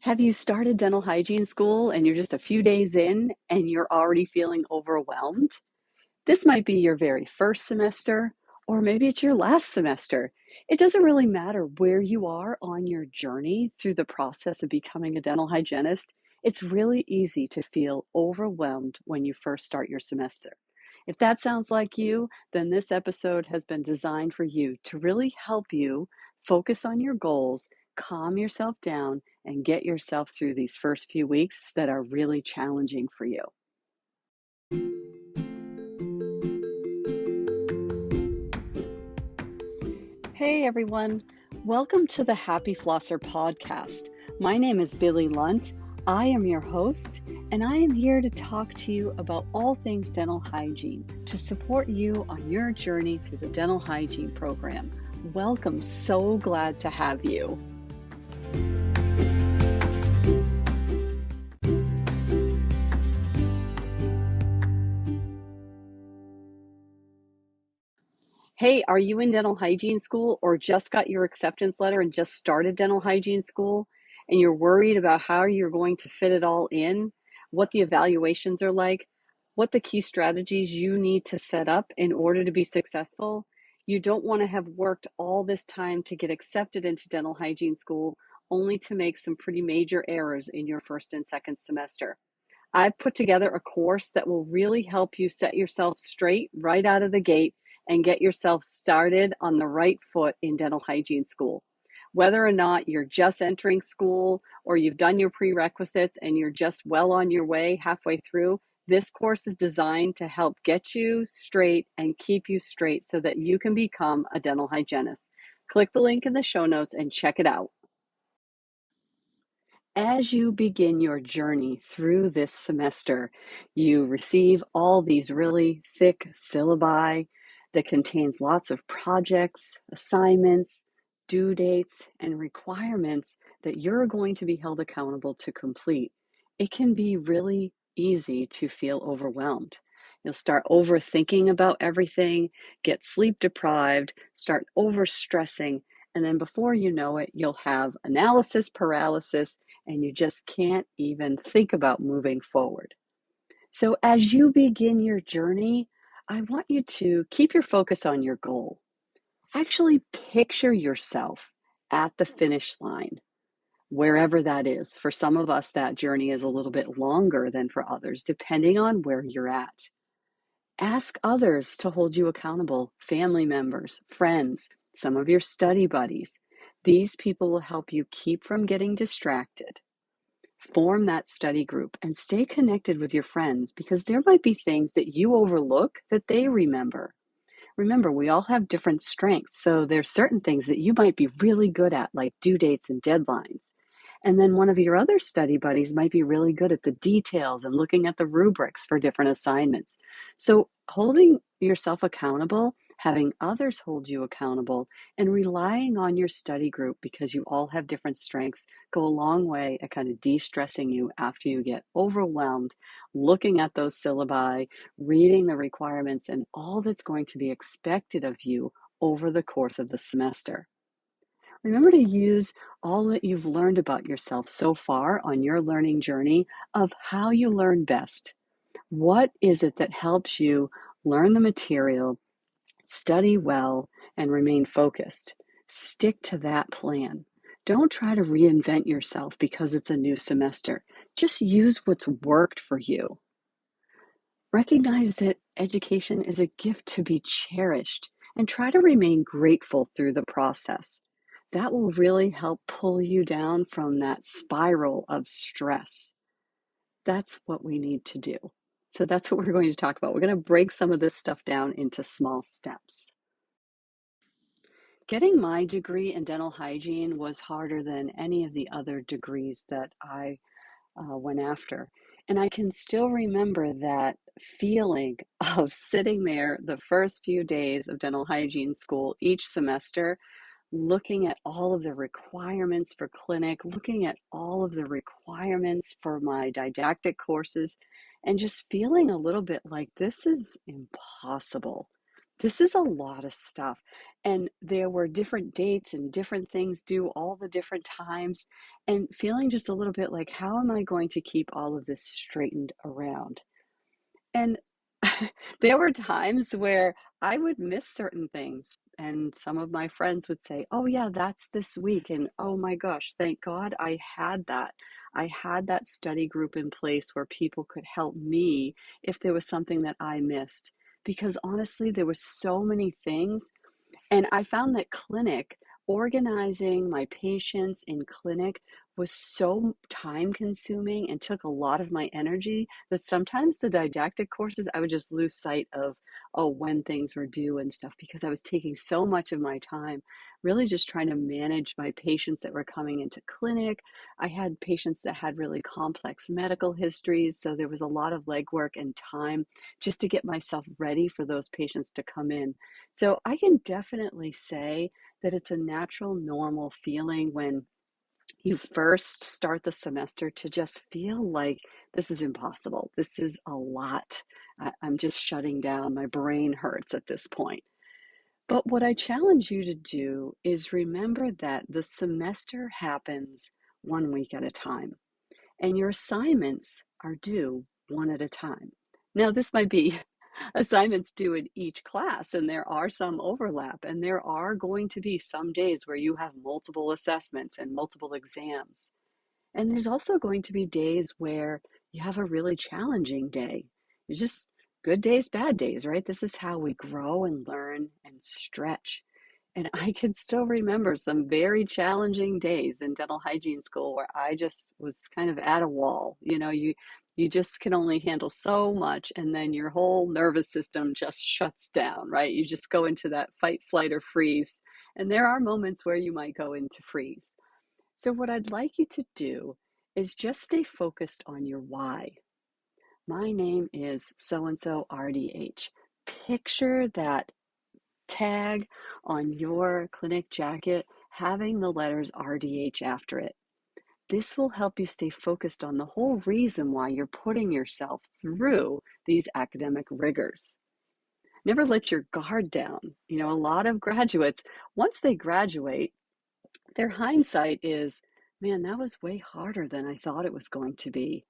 Have you started dental hygiene school and you're just a few days in and you're already feeling overwhelmed? This might be your very first semester, or maybe it's your last semester. It doesn't really matter where you are on your journey through the process of becoming a dental hygienist. It's really easy to feel overwhelmed when you first start your semester. If that sounds like you, then this episode has been designed for you to really help you focus on your goals, calm yourself down, and get yourself through these first few weeks that are really challenging for you. Hey everyone, welcome to the Happy Flosser podcast. My name is Billy Lunt. I am your host, and I am here to talk to you about all things dental hygiene to support you on your journey through the dental hygiene program. Welcome, so glad to have you. Hey, are you in dental hygiene school or just got your acceptance letter and just started dental hygiene school and you're worried about how you're going to fit it all in, what the evaluations are like, what the key strategies you need to set up in order to be successful? You don't want to have worked all this time to get accepted into dental hygiene school only to make some pretty major errors in your first and second semester. I've put together a course that will really help you set yourself straight right out of the gate and get yourself started on the right foot in dental hygiene school. Whether or not you're just entering school or you've done your prerequisites and you're just well on your way halfway through, this course is designed to help get you straight and keep you straight so that you can become a dental hygienist. Click the link in the show notes and check it out. As you begin your journey through this semester, you receive all these really thick syllabi that contains lots of projects, assignments, due dates, and requirements that you're going to be held accountable to complete. It can be really easy to feel overwhelmed. You'll start overthinking about everything, get sleep deprived, start overstressing, and then before you know it, you'll have analysis paralysis and you just can't even think about moving forward. So, as you begin your journey, I want you to keep your focus on your goal. Actually, picture yourself at the finish line, wherever that is. For some of us, that journey is a little bit longer than for others, depending on where you're at. Ask others to hold you accountable, family members, friends, some of your study buddies. These people will help you keep from getting distracted. Form that study group and stay connected with your friends because there might be things that you overlook that they remember. Remember, we all have different strengths, so there's certain things that you might be really good at, like due dates and deadlines. And then one of your other study buddies might be really good at the details and looking at the rubrics for different assignments. So holding yourself accountable, having others hold you accountable, and relying on your study group because you all have different strengths go a long way at kind of de-stressing you after you get overwhelmed, looking at those syllabi, reading the requirements, and all that's going to be expected of you over the course of the semester. Remember to use all that you've learned about yourself so far on your learning journey of how you learn best. What is it that helps you learn the material, study well, and remain focused? Stick to that plan. Don't try to reinvent yourself because it's a new semester. Just use what's worked for you. Recognize that education is a gift to be cherished and try to remain grateful through the process. That will really help pull you down from that spiral of stress. That's what we need to do. So that's what we're going to talk about. We're going to break some of this stuff down into small steps. Getting my degree in dental hygiene was harder than any of the other degrees that I went after. And I can still remember that feeling of sitting there the first few days of dental hygiene school each semester, looking at all of the requirements for clinic, looking at all of the requirements for my didactic courses, and just feeling a little bit like this is impossible. This is a lot of stuff. And there were different dates and different things due all the different times, and feeling just a little bit like, how am I going to keep all of this straightened around? And there were times where I would miss certain things, and some of my friends would say, "Oh, yeah, that's this week." And oh my gosh, thank God I had that. I had that study group in place where people could help me if there was something that I missed. Because honestly, there were so many things and I found that organizing my patients in clinic was so time consuming and took a lot of my energy that sometimes the didactic courses, I would just lose sight of, oh, when things were due and stuff because I was taking so much of my time really just trying to manage my patients that were coming into clinic. I had patients that had really complex medical histories, so there was a lot of legwork and time just to get myself ready for those patients to come in. So I can definitely say that it's a natural, normal feeling when you first start the semester to just feel like this is impossible. This is a lot. I'm just shutting down. My brain hurts at this point. But what I challenge you to do is remember that the semester happens 1 week at a time and your assignments are due one at a time. Now, this might be assignments due in each class, and there are some overlap, and there are going to be some days where you have multiple assessments and multiple exams. And there's also going to be days where you have a really challenging day. It's just good days, bad days, right? This is how we grow and learn and stretch. And I can still remember some very challenging days in dental hygiene school where I just was kind of at a wall. You just can only handle so much, and then your whole nervous system just shuts down, right? You just go into that fight, flight, or freeze. And there are moments where you might go into freeze. So, what I'd like you to do is just stay focused on your why. My name is so and so RDH. Picture that tag on your clinic jacket having the letters RDH after it. This will help you stay focused on the whole reason why you're putting yourself through these academic rigors. Never let your guard down. A lot of graduates, once they graduate, their hindsight is, man, that was way harder than I thought it was going to be.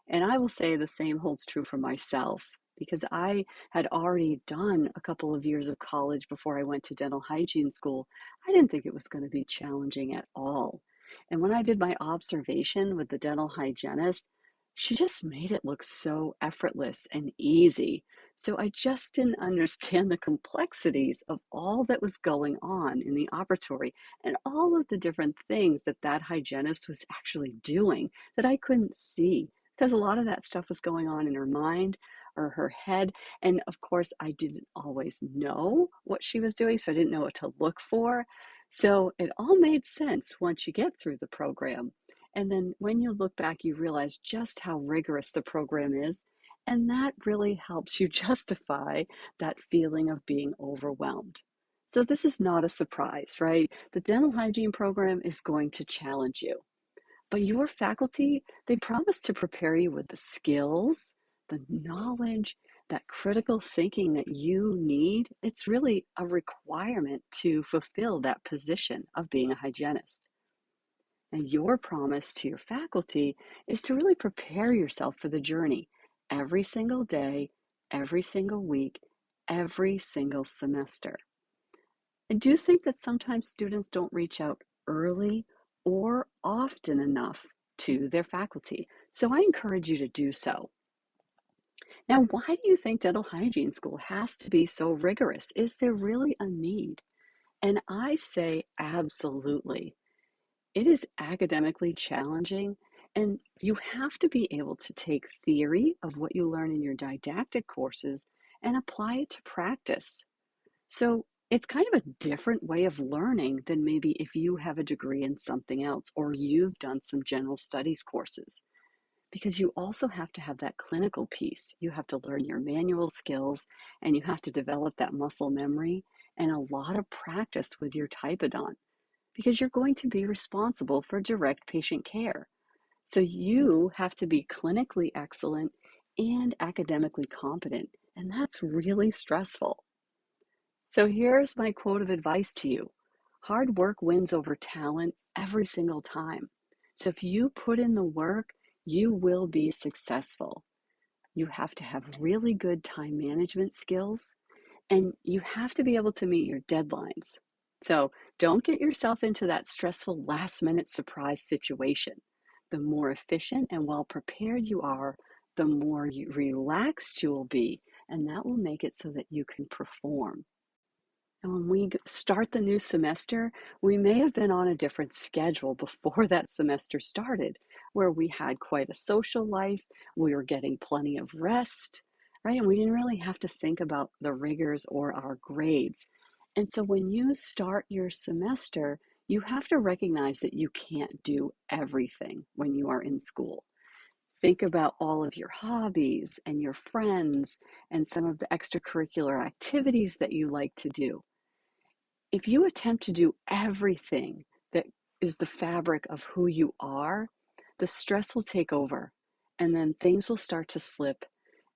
And I will say the same holds true for myself because I had already done a couple of years of college before I went to dental hygiene school. I didn't think it was going to be challenging at all. And when I did my observation with the dental hygienist, she just made it look so effortless and easy. So I just didn't understand the complexities of all that was going on in the operatory and all of the different things that that hygienist was actually doing that I couldn't see because a lot of that stuff was going on in her mind or her head. And of course, I didn't always know what she was doing, so I didn't know what to look for. So it all made sense once you get through the program. And then when you look back, you realize just how rigorous the program is. And that really helps you justify that feeling of being overwhelmed. So this is not a surprise, right? The dental hygiene program is going to challenge you. But your faculty, they promise to prepare you with the skills, the knowledge, that critical thinking that you need. It's really a requirement to fulfill that position of being a hygienist. And your promise to your faculty is to really prepare yourself for the journey every single day, every single week, every single semester. I do think that sometimes students don't reach out early or often enough to their faculty, so I encourage you to do so. Now, why do you think dental hygiene school has to be so rigorous? Is there really a need? And I say absolutely. It is academically challenging, and you have to be able to take theory of what you learn in your didactic courses and apply it to practice. So it's kind of a different way of learning than maybe if you have a degree in something else or you've done some general studies courses, because you also have to have that clinical piece. You have to learn your manual skills and you have to develop that muscle memory and a lot of practice with your typodont because you're going to be responsible for direct patient care. So you have to be clinically excellent and academically competent, and that's really stressful. So here's my quote of advice to you. Hard work wins over talent every single time. So if you put in the work, you will be successful. You have to have really good time management skills, and you have to be able to meet your deadlines. So don't get yourself into that stressful last minute surprise situation. The more efficient and well prepared you are, the more relaxed you will be, and that will make it so that you can perform. And when we start the new semester, we may have been on a different schedule before that semester started, where we had quite a social life, we were getting plenty of rest, right? And we didn't really have to think about the rigors or our grades. And so when you start your semester, you have to recognize that you can't do everything when you are in school. Think about all of your hobbies and your friends and some of the extracurricular activities that you like to do. If you attempt to do everything that is the fabric of who you are, the stress will take over and then things will start to slip.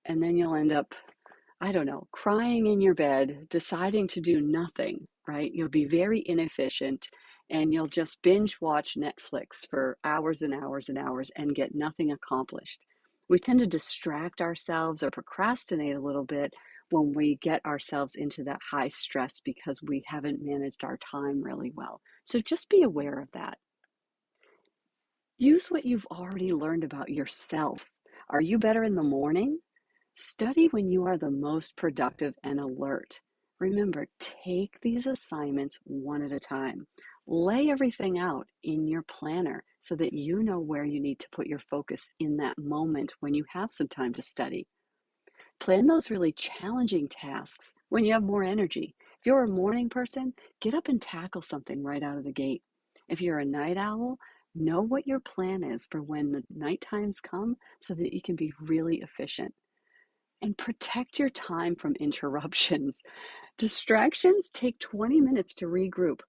And then you'll end up, I don't know, crying in your bed, deciding to do nothing, right? You'll be very inefficient and you'll just binge watch Netflix for hours and hours and hours and get nothing accomplished. We tend to distract ourselves or procrastinate a little bit when we get ourselves into that high stress because we haven't managed our time really well. So just be aware of that. Use what you've already learned about yourself. Are you better in the morning? Study when you are the most productive and alert. Remember, take these assignments one at a time. Lay everything out in your planner so that you know where you need to put your focus in that moment when you have some time to study. Plan those really challenging tasks when you have more energy. If you're a morning person, get up and tackle something right out of the gate. If you're a night owl, know what your plan is for when the night times come so that you can be really efficient. And protect your time from interruptions. Distractions take 20 minutes to regroup.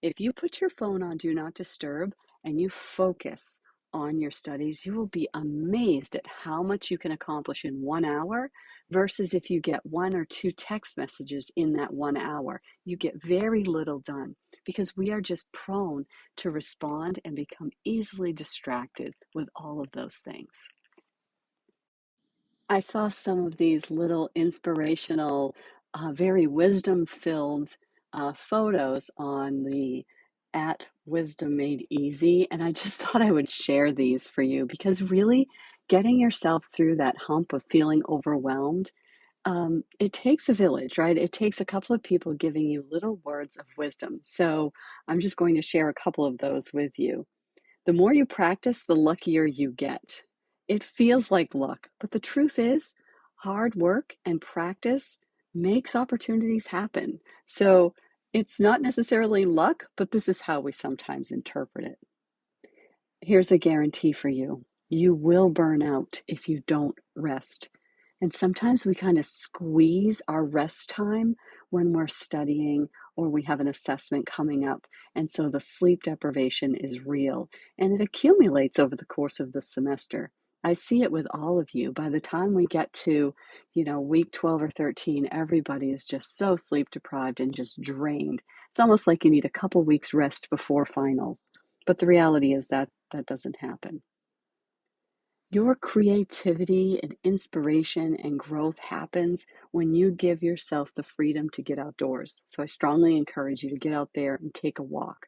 If you put your phone on Do Not Disturb and you focus on your studies, you will be amazed at how much you can accomplish in 1 hour versus if you get one or two text messages in that 1 hour. You get very little done because we are just prone to respond and become easily distracted with all of those things. I saw some of these little inspirational, very wisdom-filled photos on the at Wisdom Made Easy, and I just thought I would share these for you because really getting yourself through that hump of feeling overwhelmed, it takes a village, right? It takes a couple of people giving you little words of wisdom. So I'm just going to share a couple of those with you. The more you practice, the luckier you get. It feels like luck, but the truth is, hard work and practice makes opportunities happen. So it's not necessarily luck, but this is how we sometimes interpret it. Here's a guarantee for you. You will burn out if you don't rest. And sometimes we kind of squeeze our rest time when we're studying or we have an assessment coming up. And so the sleep deprivation is real and it accumulates over the course of the semester. I see it with all of you. By the time we get to, week 12 or 13, everybody is just so sleep deprived and just drained. It's almost like you need a couple weeks rest before finals. But the reality is that that doesn't happen. Your creativity and inspiration and growth happens when you give yourself the freedom to get outdoors. So I strongly encourage you to get out there and take a walk.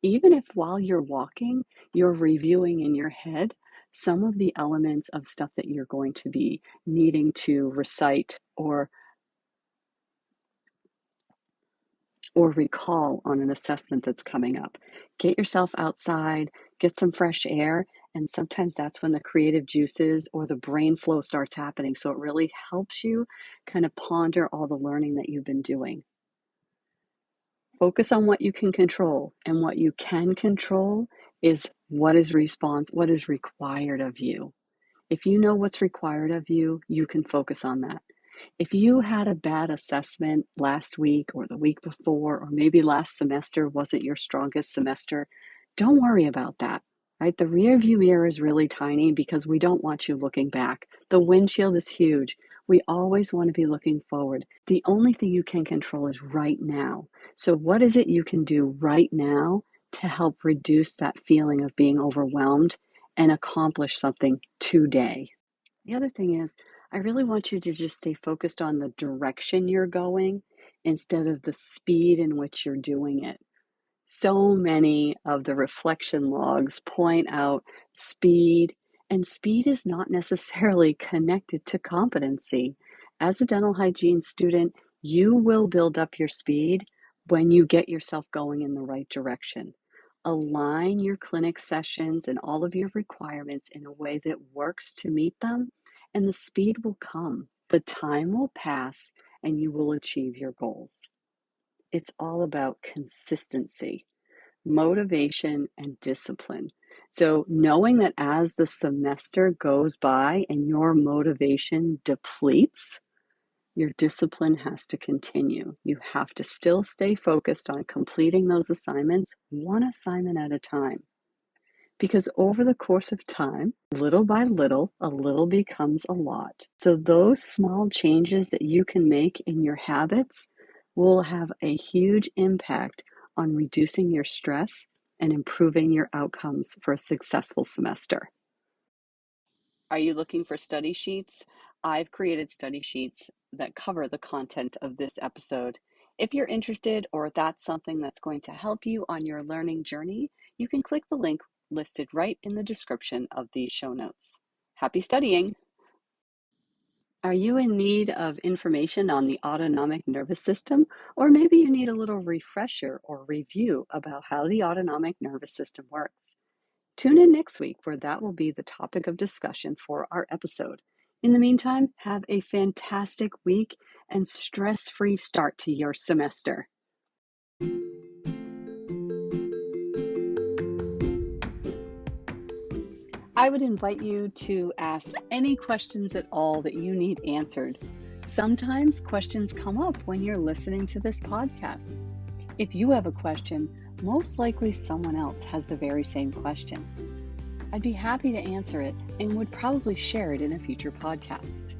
Even if while you're walking, you're reviewing in your head some of the elements of stuff that you're going to be needing to recite or recall on an assessment that's coming up. Get yourself outside, get some fresh air, and sometimes that's when the creative juices or the brain flow starts happening. So it really helps you kind of ponder all the learning that you've been doing. Focus on what you can control, and what you can control is what is required of you. If you know what's required of you, you can focus on that. If you had a bad assessment last week or the week before, or maybe last semester wasn't your strongest semester, don't worry about that, right? The rear view mirror is really tiny because we don't want you looking back. The windshield is huge. We always want to be looking forward. The only thing you can control is right now. So what is it you can do right now to help reduce that feeling of being overwhelmed and accomplish something today? The other thing is, I really want you to just stay focused on the direction you're going instead of the speed in which you're doing it. So many of the reflection logs point out speed, and speed is not necessarily connected to competency. As a dental hygiene student, you will build up your speed when you get yourself going in the right direction. Align your clinic sessions and all of your requirements in a way that works to meet them, and the speed will come. The time will pass, and you will achieve your goals. It's all about consistency, motivation, and discipline. So, knowing that as the semester goes by and your motivation depletes, your discipline has to continue. You have to still stay focused on completing those assignments, one assignment at a time. Because over the course of time, little by little, a little becomes a lot. So those small changes that you can make in your habits will have a huge impact on reducing your stress and improving your outcomes for a successful semester. Are you looking for study sheets? I've created study sheets that cover the content of this episode. If you're interested, or that's something that's going to help you on your learning journey, you can click the link listed right in the description of these show notes. Happy studying! Are you in need of information on the autonomic nervous system? Or maybe you need a little refresher or review about how the autonomic nervous system works. Tune in next week where that will be the topic of discussion for our episode. In the meantime, have a fantastic week and stress-free start to your semester. I would invite you to ask any questions at all that you need answered. Sometimes questions come up when you're listening to this podcast. If you have a question, most likely someone else has the very same question. I'd be happy to answer it and would probably share it in a future podcast.